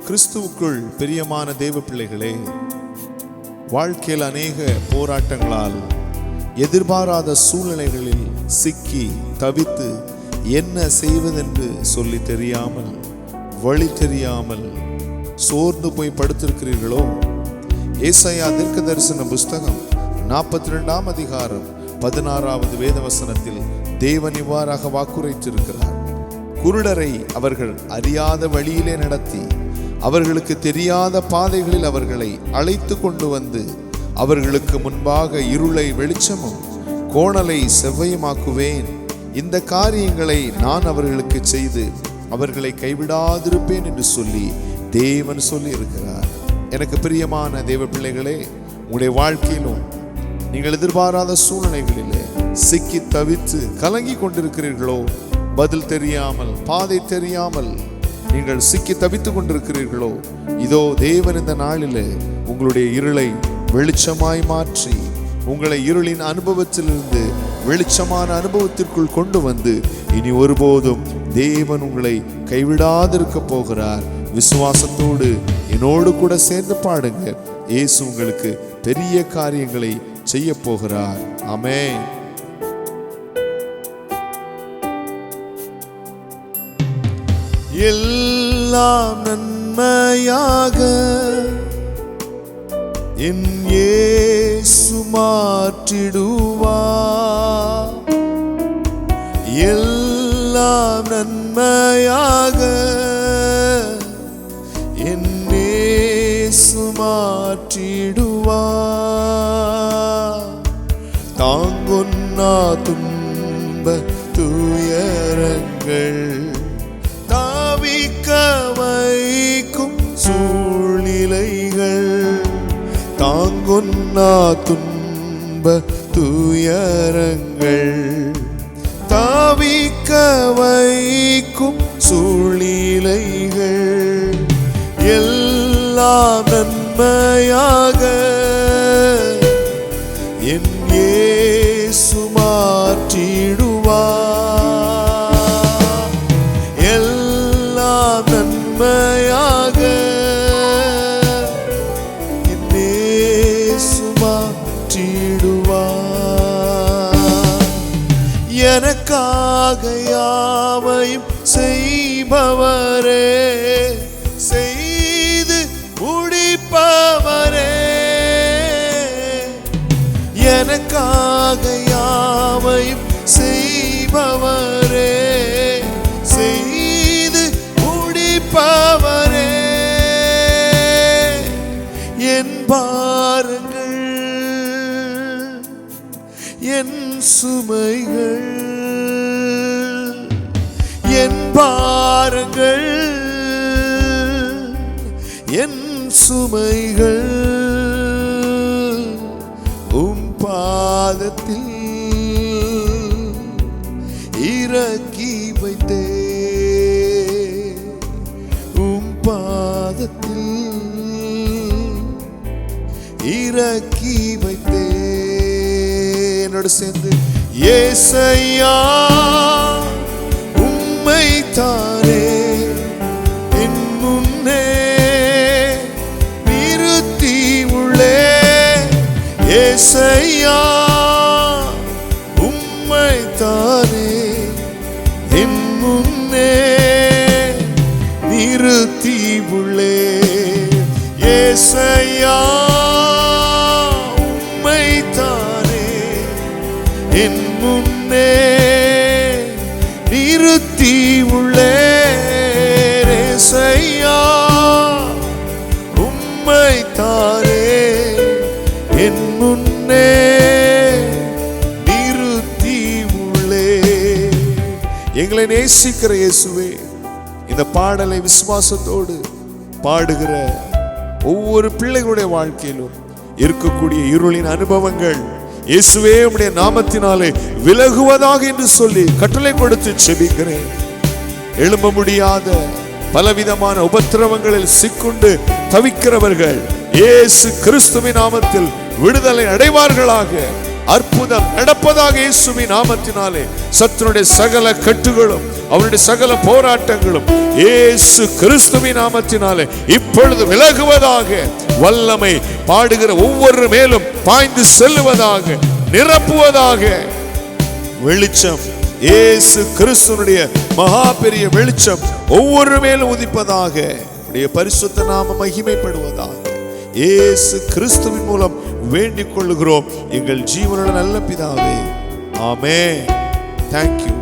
கிறிஸ்துவுக்குள் பிரியமான தேவ பிள்ளைகளே, வாழ்க்கையில் அநேக போராட்டங்களால் எதிர்பாராத சூழ்நிலைகளில் சிக்கி தவித்து என்ன செய்வதென்று சொல்லி தெரியாமல், வழி தெரியாமல் சோர்ந்து போய் படுத்திருக்கிறீர்களோ? ஏசாயா தீர்க்கதரிசன புஸ்தகம் 42ஆம் அதிகாரம் 16வது வேதவசனத்தில் தேவன் இவ்வாறாக வாக்குரைத்திருக்கிறார். குருடரை அவர்கள் அறியாத வழியிலே நடத்தி, அவர்களுக்கு தெரியாத பாதைகளில் அவர்களை அழைத்து கொண்டு வந்து, அவர்களுக்கு முன்பாக இருளை வெளிச்சமும் கோணலை செவ்வையுமாக்குவேன். இந்த காரியங்களை நான் அவர்களுக்கு செய்து அவர்களை கைவிடாதிருப்பேன் என்று சொல்லி தேவன் சொல்லி இருக்கிறார். எனக்கு பிரியமான தேவ பிள்ளைகளே, உங்களுடைய வாழ்க்கையிலும் நீங்கள் எதிர்பாராத சூழ்நிலைகளிலே சிக்கி தவித்து கலங்கி கொண்டிருக்கிறீர்களோ? பதில் தெரியாமல், பாதை தெரியாமல் நீங்கள் சிக்கி தவித்துக் கொண்டிருக்கிறீர்களோ? இதோ தேவன் இந்த நாளிலே உங்களுடைய இருளை வெளிச்சமாய் மாற்றி, உங்களை இருளின் அனுபவத்திலிருந்து வெளிச்சமான அனுபவத்திற்குள் கொண்டு வந்து, இனி ஒருபோதும் தேவன் உங்களை கைவிடாதிருக்க போகிறார். விசுவாசத்தோடு என்னோடு கூட சேர்ந்து பாடுங்க. இயேசு உங்களுக்கு பெரிய காரியங்களை செய்ய போகிறார். ஆமென். எல்லாம் நன்மையாக என் இயேசு மாற்றிடுவார். எல்லாம் நன்மையாக என் இயேசு மாற்றிடுவார். தாங்கொன்னா துன்ப துயரங்கள் வைக்கும் சூழ்நிலைகள், தாங்கொன்னா துன்ப துயரங்கள் தாவிக்க வைக்கும் சூழ்நிலைகள் எல்லாம் நன்மையாக என் இயேசு மாற்றிடுவார். நன்மையாக என் இயேசு மாற்றிடுவார். எனக்காக யாவையும் செய்பவரே, செய்து முடிப்பவரே, எனக்காக யாவையும் செய்பவரே, செய்து முடிப்பவரே, என் பாரங்கள் என் சுமைகள், என் பாரங்கள் என் சுமைகள் உம் பாதத்தில் இறக்கி வைத்தே, உம் பாதத்தில் இறக்கி வைத்தே. என்னோடு சேர்ந்து ஏசையா உம்மை தானே என் முன்னே நிறுத்தி உள்ளே. ஏசையா உம்மை தானே என் முன்னே நிறுத்தி உள்ளே. ஏசையா உம்மை தானே என் முன்னே நிறுத்தி உள்ளே. ஏசையா உம்மை தானே என் முன்னே நிறுத்தி உள்ளே. எங்களை நேசிக்கிற இயேசுவே, இந்த பாடலை விசுவாசத்தோடு பாடுகிற ஒவ்வொரு பிள்ளைகளுடைய வாழ்க்கையிலும் இருக்கக்கூடிய இருளின் அனுபவங்கள் இயேசுவே உம்முடைய நாமத்தினாலே விலகுவதாக என்று சொல்லி கட்டளை கொடுத்து செபிக்கிறேன். எழும்ப முடியாத பலவிதமான உபத்திரவங்களில் சிக்குண்டு தவிக்கிறவர்கள் இயேசு கிறிஸ்துவின் நாமத்தில் விடுதலை அடைவார்களாக. அற்புதம் நடப்பதாக இயேசுவின் நாமத்தினாலே. சத்துருடைய சகல கட்டுகளும் அவருடைய சகல போராட்டங்களும் இயேசு கிறிஸ்துவின் நாமத்தினாலே இப்பொழுது விலகுவதாக. வல்லமை பாடுகிற ஒவ்வொரு மேலும் பாய்ந்து செல்லுவதாக, நிரப்புவதாக. வெளிச்சம் இயேசு கிறிஸ்துவினுடைய மகா பெரிய வெளிச்சம் ஒவ்வொரு மேலும் உதிப்பதாக. உடைய பரிசுத்த நாம மகிமைப்படுவதாக. இயேசு கிறிஸ்துவின் மூலம் வேண்டிக் கொள்ளுகிறோம் எங்கள் ஜீவனுள்ள நல்ல பிதாவே. ஆமென். Thank you.